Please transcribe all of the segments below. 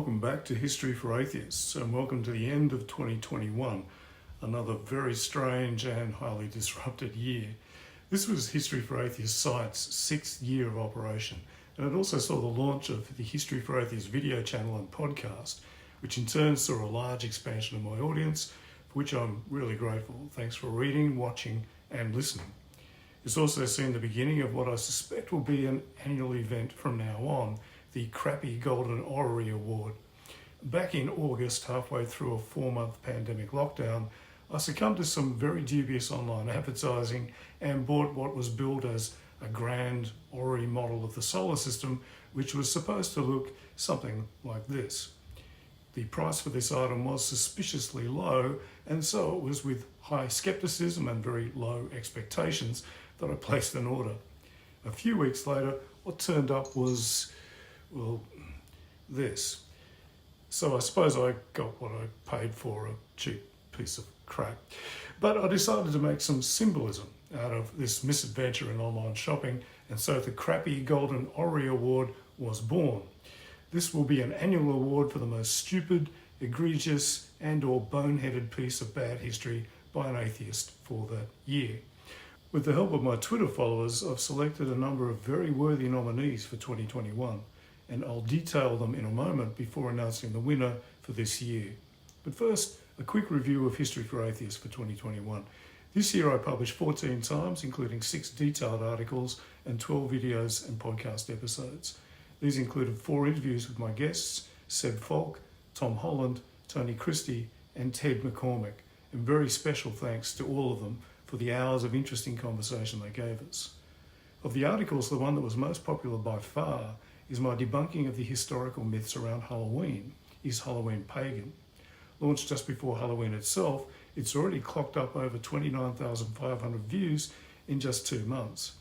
welcome back to History for Atheists, and welcome to the end of 2021, another very strange and highly disrupted year. This was History for Atheists site's 6th year of operation, and it also saw the launch of the History for Atheists video channel and podcast, which in turn saw a large expansion of my audience, for which I'm really grateful. Thanks for reading, watching and listening. It's also seen the beginning of what I suspect will be an annual event from now on, the Crappy Golden Orrery Award. Back in August, halfway through a 4-month pandemic lockdown, I succumbed to some very dubious online advertising and bought what was billed as a grand orrery model of the solar system, which was supposed to look something like this. The price for this item was suspiciously low, and so it was with high skepticism and very low expectations that I placed an order. A few weeks later, what turned up was, well, this. So I suppose I got what I paid for, a cheap piece of crap. But I decided to make some symbolism out of this misadventure in online shopping, and so the Crappy Golden Orrery Award was born. This will be an annual award for the most stupid, egregious and/or boneheaded piece of bad history by an atheist for that year. With the help of my Twitter followers, I've selected a number of very worthy nominees for 2021, and I'll detail them in a moment before announcing the winner for this year. But first, a quick review of History for Atheists for 2021. This year I published 14 times, including 6 detailed articles and 12 videos and podcast episodes. These included 4 interviews with my guests, Seb Falk, Tom Holland, Tony Christie and Ted McCormick, and very special thanks to all of them for the hours of interesting conversation they gave us. Of the articles, the one that was most popular by far is my debunking of the historical myths around Halloween. Is Halloween pagan? Launched just before Halloween itself, it's already clocked up over 29,500 views in just 2 months.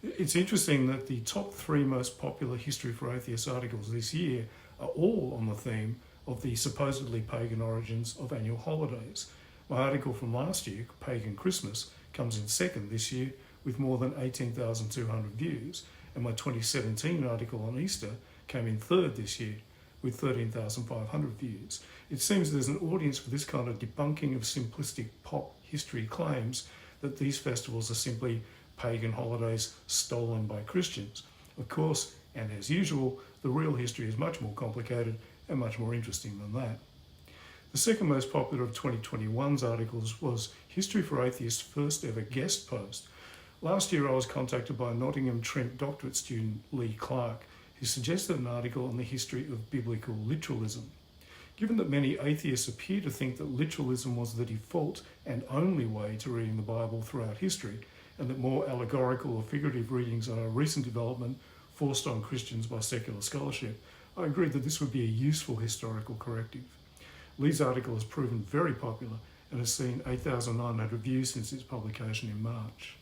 It's interesting that the top 3 most popular History for Atheists articles this year are all on the theme of the supposedly pagan origins of annual holidays. My article from last year, Pagan Christmas, comes in second this year with more than 18,200 views, and my 2017 article on Easter came in third this year with 13,500 views. It seems there's an audience for this kind of debunking of simplistic pop history claims that these festivals are simply pagan holidays stolen by Christians. Of course, and as usual, the real history is much more complicated and much more interesting than that. The second most popular of 2021's articles was History for Atheists' first ever guest post. Last year I was contacted by Nottingham Trent doctorate student Lee Clark, who suggested an article on the history of biblical literalism. Given that many atheists appear to think that literalism was the default and only way to reading the Bible throughout history, and that more allegorical or figurative readings are a recent development forced on Christians by secular scholarship, I agreed that this would be a useful historical corrective. Lee's article has proven very popular and has seen 8,900 views since its publication in March.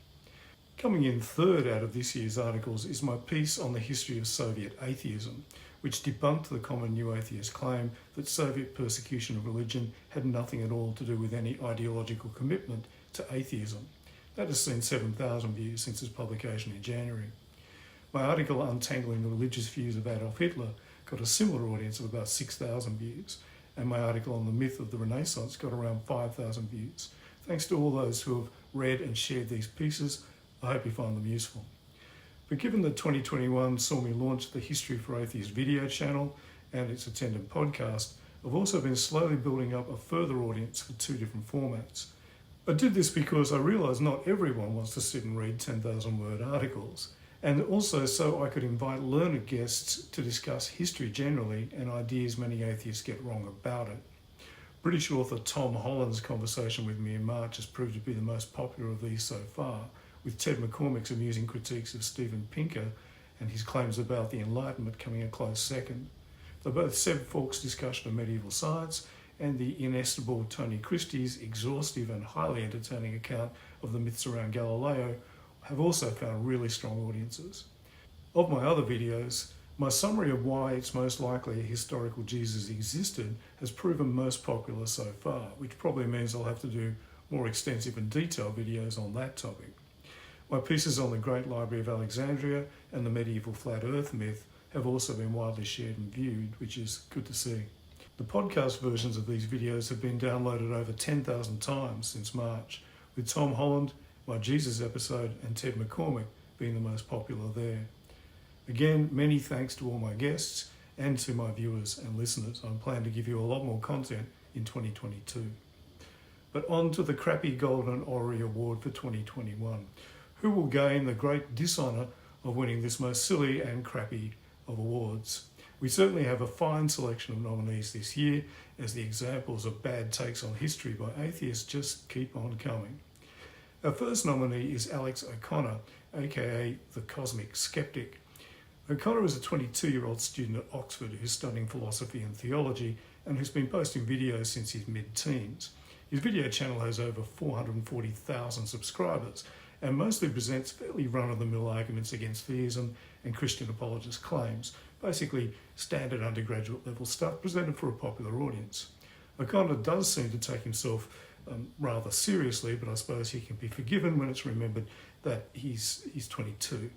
Coming in third out of this year's articles is my piece on the history of Soviet atheism, which debunked the common new atheist claim that Soviet persecution of religion had nothing at all to do with any ideological commitment to atheism. That has seen 7,000 views since its publication in January. My article untangling the religious views of Adolf Hitler got a similar audience of about 6,000 views, and my article on the myth of the Renaissance got around 5,000 views. Thanks to all those who have read and shared these pieces, I hope you find them useful. But given that 2021 saw me launch the History for Atheists video channel and its attendant podcast, I've also been slowly building up a further audience for 2 different formats. I did this because I realised not everyone wants to sit and read 10,000 word articles, and also so I could invite learned guests to discuss history generally and ideas many atheists get wrong about it. British author Tom Holland's conversation with me in March has proved to be the most popular of these so far, with Ted McCormick's amusing critiques of Steven Pinker and his claims about the Enlightenment coming a close second. Though both Seb Falk's discussion of medieval science and the inestimable Tony Christie's exhaustive and highly entertaining account of the myths around Galileo have also found really strong audiences. Of my other videos, my summary of why it's most likely a historical Jesus existed has proven most popular so far, which probably means I'll have to do more extensive and detailed videos on that topic. My pieces on the Great Library of Alexandria and the medieval flat earth myth have also been widely shared and viewed, which is good to see. The podcast versions of these videos have been downloaded over 10,000 times since March, with Tom Holland, my Jesus episode, and Ted McCormick being the most popular there. Again, many thanks to all my guests and to my viewers and listeners. I plan to give you a lot more content in 2022. But on to the Crappy Golden Orrery Award for 2021. Who will gain the great dishonour of winning this most silly and crappy of awards? We certainly have a fine selection of nominees this year, as the examples of bad takes on history by atheists just keep on coming. Our first nominee is Alex O'Connor, aka the Cosmic Skeptic. O'Connor is a 22-year-old student at Oxford who's studying philosophy and theology and who's been posting videos since his mid-teens. His video channel has over 440,000 subscribers and mostly presents fairly run-of-the-mill arguments against theism and Christian apologist claims, basically standard undergraduate level stuff presented for a popular audience. O'Connor does seem to take himself rather seriously, but I suppose he can be forgiven when it's remembered that he's 22.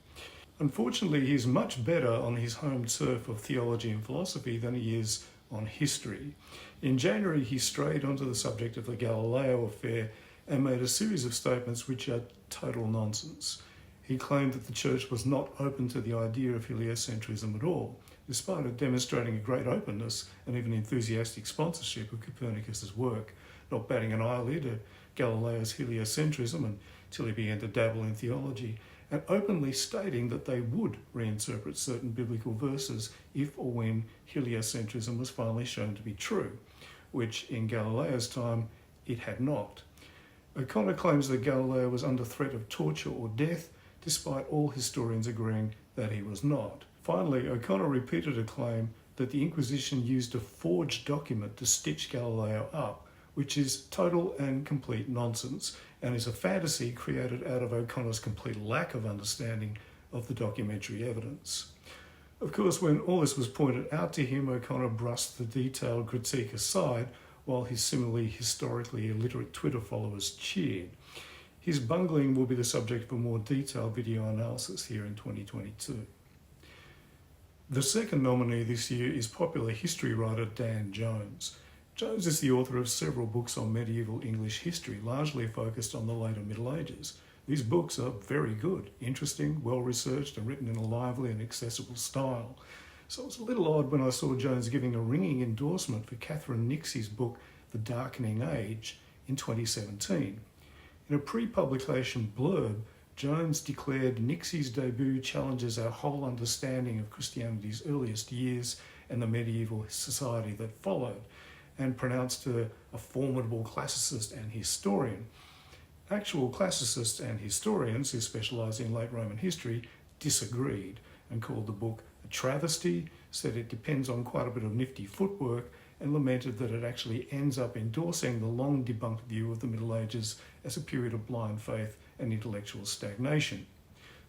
Unfortunately, he's much better on his home turf of theology and philosophy than he is on history. In January, he strayed onto the subject of the Galileo affair and made a series of statements which are total nonsense. He claimed that the church was not open to the idea of heliocentrism at all, despite it demonstrating a great openness and even enthusiastic sponsorship of Copernicus's work, not batting an eyelid at Galileo's heliocentrism until he began to dabble in theology, and openly stating that they would reinterpret certain biblical verses if or when heliocentrism was finally shown to be true, which in Galileo's time it had not. O'Connor claims that Galileo was under threat of torture or death, despite all historians agreeing that he was not. Finally, O'Connor repeated a claim that the Inquisition used a forged document to stitch Galileo up, which is total and complete nonsense and is a fantasy created out of O'Connor's complete lack of understanding of the documentary evidence. Of course, when all this was pointed out to him, O'Connor brushed the detailed critique aside, while his similarly historically illiterate Twitter followers cheered. His bungling will be the subject of a more detailed video analysis here in 2022. The second nominee this year is popular history writer Dan Jones. Jones is the author of several books on medieval English history, largely focused on the later Middle Ages. These books are very good, interesting, well-researched and written in a lively and accessible style. So it was a little odd when I saw Jones giving a ringing endorsement for Catherine Nixie's book, The Darkening Age, in 2017. In a pre-publication blurb, Jones declared Nixie's debut challenges our whole understanding of Christianity's earliest years and the medieval society that followed, and pronounced her a formidable classicist and historian. Actual classicists and historians who specialise in late Roman history disagreed and called the book a travesty, said it depends on quite a bit of nifty footwork, and lamented that it actually ends up endorsing the long debunked view of the Middle Ages as a period of blind faith and intellectual stagnation.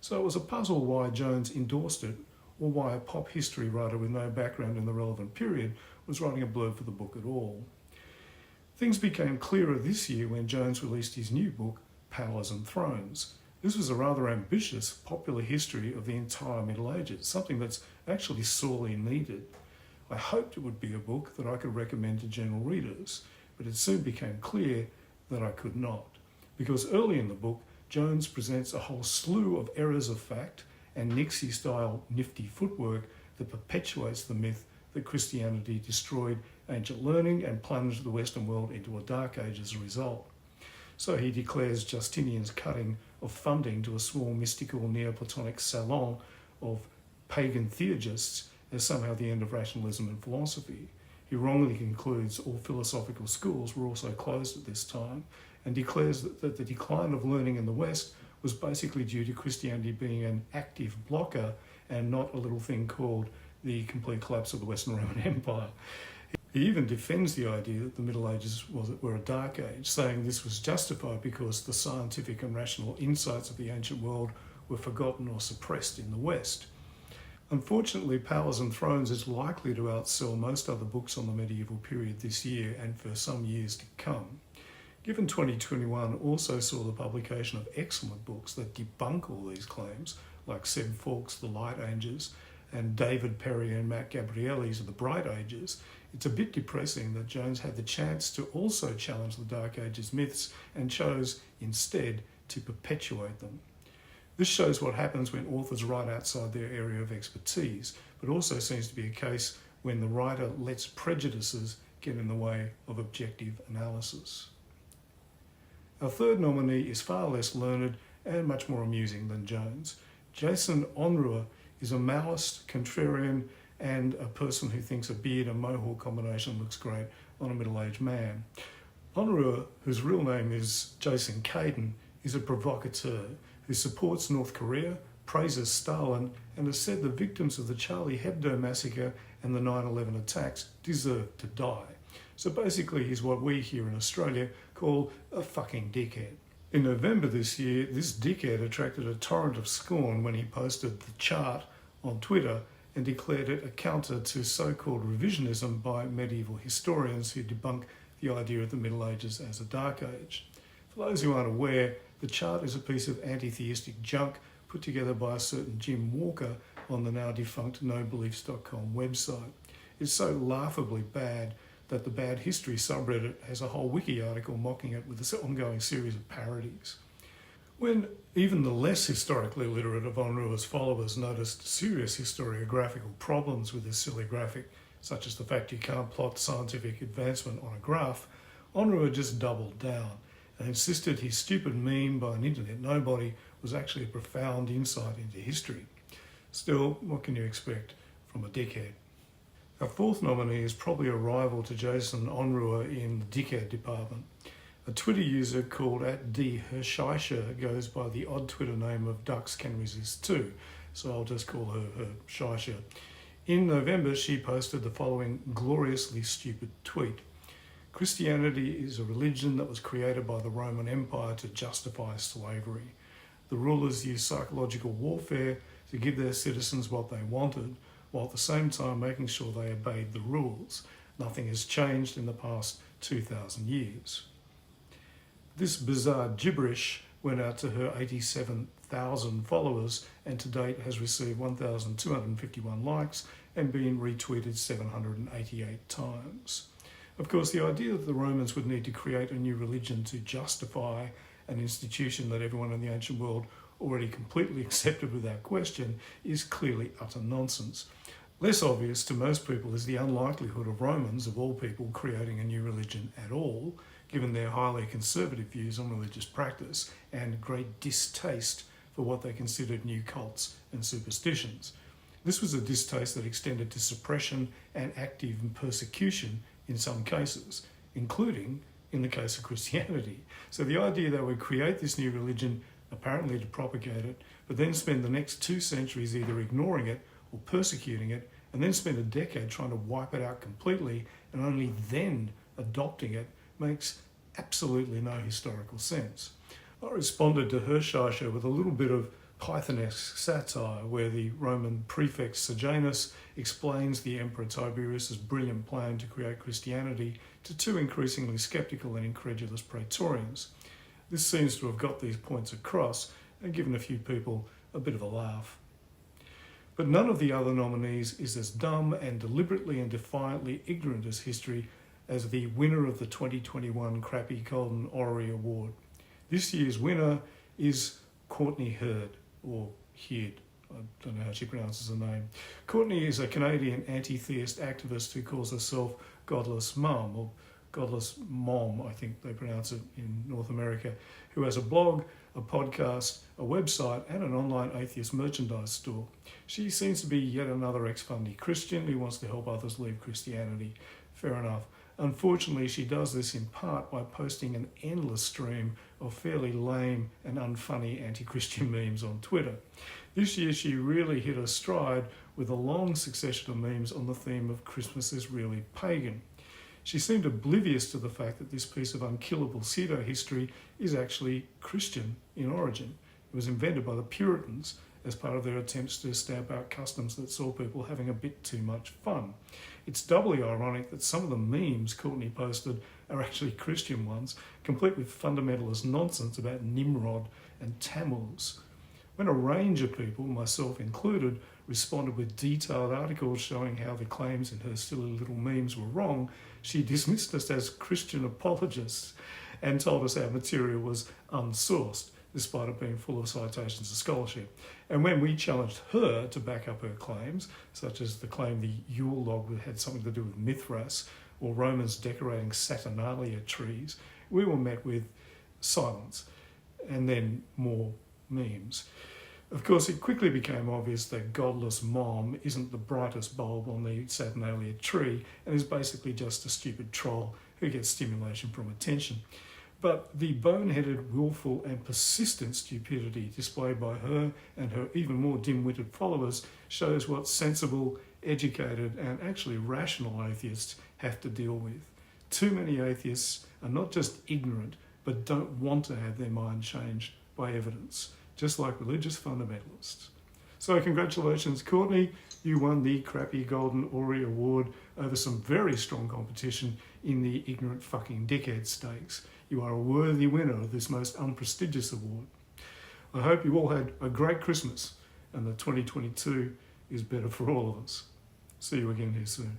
So it was a puzzle why Jones endorsed it, or why a pop history writer with no background in the relevant period was writing a blurb for the book at all. Things became clearer this year when Jones released his new book, Powers and Thrones. This was a rather ambitious, popular history of the entire Middle Ages, something that's actually sorely needed. I hoped it would be a book that I could recommend to general readers, but it soon became clear that I could not, because early in the book, Jones presents a whole slew of errors of fact and Nixie-style nifty footwork that perpetuates the myth that Christianity destroyed ancient learning and plunged the Western world into a dark age as a result. So he declares Justinian's cutting of funding to a small mystical Neoplatonic salon of pagan theurgists as somehow the end of rationalism and philosophy. He wrongly concludes all philosophical schools were also closed at this time, and declares that the decline of learning in the West was basically due to Christianity being an active blocker and not a little thing called the complete collapse of the Western Roman Empire. He even defends the idea that the Middle Ages were a dark age, saying this was justified because the scientific and rational insights of the ancient world were forgotten or suppressed in the West. Unfortunately, Powers and Thrones is likely to outsell most other books on the medieval period this year and for some years to come. Given 2021 also saw the publication of excellent books that debunk all these claims, like Seb Falk's The Light Ages and David Perry and Matt Gabrielli's of the Bright Ages, it's a bit depressing that Jones had the chance to also challenge the Dark Ages myths and chose instead to perpetuate them. This shows what happens when authors write outside their area of expertise, but also seems to be a case when the writer lets prejudices get in the way of objective analysis. Our third nominee is far less learned and much more amusing than Jones. Jason Onrua is a Maoist, contrarian, and a person who thinks a beard and mohawk combination looks great on a middle-aged man. Onrua, whose real name is Jason Caden, is a provocateur who supports North Korea, praises Stalin, and has said the victims of the Charlie Hebdo massacre and the 9/11 attacks deserve to die. So basically he's what we here in Australia call a fucking dickhead. In November this year, this dickhead attracted a torrent of scorn when he posted the chart on Twitter and declared it a counter to so-called revisionism by medieval historians who debunk the idea of the Middle Ages as a dark age. For those who aren't aware, the chart is a piece of anti-theistic junk put together by a certain Jim Walker on the now defunct nobeliefs.com website. It's so laughably bad that the Bad History subreddit has a whole wiki article mocking it with this ongoing series of parodies. When even the less historically literate of Onrua's followers noticed serious historiographical problems with this silly graphic, such as the fact you can't plot scientific advancement on a graph, Onrua just doubled down and insisted his stupid meme by an internet nobody was actually a profound insight into history. Still, what can you expect from a dickhead? Our fourth nominee is probably a rival to Jason Onrua in the dickhead department. A Twitter user called @dhershisha goes by the odd Twitter name of Ducks Can Resist Too, so I'll just call her Shisha. In November, she posted the following gloriously stupid tweet. Christianity is a religion that was created by the Roman Empire to justify slavery. The rulers used psychological warfare to give their citizens what they wanted, while at the same time making sure they obeyed the rules. Nothing has changed in the past 2,000 years. This bizarre gibberish went out to her 87,000 followers and to date has received 1,251 likes and been retweeted 788 times. Of course, the idea that the Romans would need to create a new religion to justify an institution that everyone in the ancient world already completely accepted without question is clearly utter nonsense. Less obvious to most people is the unlikelihood of Romans, of all people, creating a new religion at all, given their highly conservative views on religious practice and great distaste for what they considered new cults and superstitions. This was a distaste that extended to suppression and active persecution in some cases, including in the case of Christianity. So the idea that we create this new religion apparently to propagate it, but then spend the next 2 centuries either ignoring it or persecuting it, and then spend a decade trying to wipe it out completely and only then adopting it makes absolutely no historical sense. I responded to her Shisha with a little bit of Pythonesque satire where the Roman prefect Sejanus explains the Emperor Tiberius's brilliant plan to create Christianity to 2 increasingly sceptical and incredulous praetorians. This seems to have got these points across and given a few people a bit of a laugh. But none of the other nominees is as dumb and deliberately and defiantly ignorant as history as the winner of the 2021 Crappy Golden Orrery Award. This year's winner is Courtney Heard, or Heard, I don't know how she pronounces her name. Courtney is a Canadian anti-theist activist who calls herself Godless Mum, or Godless Mom, I think they pronounce it in North America, who has a blog, a podcast, a website, and an online atheist merchandise store. She seems to be yet another ex-fundy Christian who wants to help others leave Christianity. Fair enough. Unfortunately, she does this in part by posting an endless stream of fairly lame and unfunny anti-Christian memes on Twitter. This year, she really hit her stride with a long succession of memes on the theme of Christmas is really pagan. She seemed oblivious to the fact that this piece of unkillable pseudo-history is actually Christian in origin. It was invented by the Puritans as part of their attempts to stamp out customs that saw people having a bit too much fun. It's doubly ironic that some of the memes Courtney posted are actually Christian ones, complete with fundamentalist nonsense about Nimrod and Tammuz. When a range of people, myself included, responded with detailed articles showing how the claims in her silly little memes were wrong, she dismissed us as Christian apologists and told us our material was unsourced, despite it being full of citations of scholarship. And when we challenged her to back up her claims, such as the claim the Yule log had something to do with Mithras, or Romans decorating Saturnalia trees, we were met with silence and then more memes. Of course, it quickly became obvious that godless mom isn't the brightest bulb on the Saturnalia tree and is basically just a stupid troll who gets stimulation from attention. But the boneheaded, willful and persistent stupidity displayed by her and her even more dim-witted followers shows what sensible, educated and actually rational atheists have to deal with. Too many atheists are not just ignorant, but don't want to have their mind changed by evidence, just like religious fundamentalists. So congratulations, Courtney. You won the Crappy Golden Orrery Award over some very strong competition in the Ignorant Fucking Dickhead Stakes. You are a worthy winner of this most unprestigious award. I hope you all had a great Christmas and that 2022 is better for all of us. See you again here soon.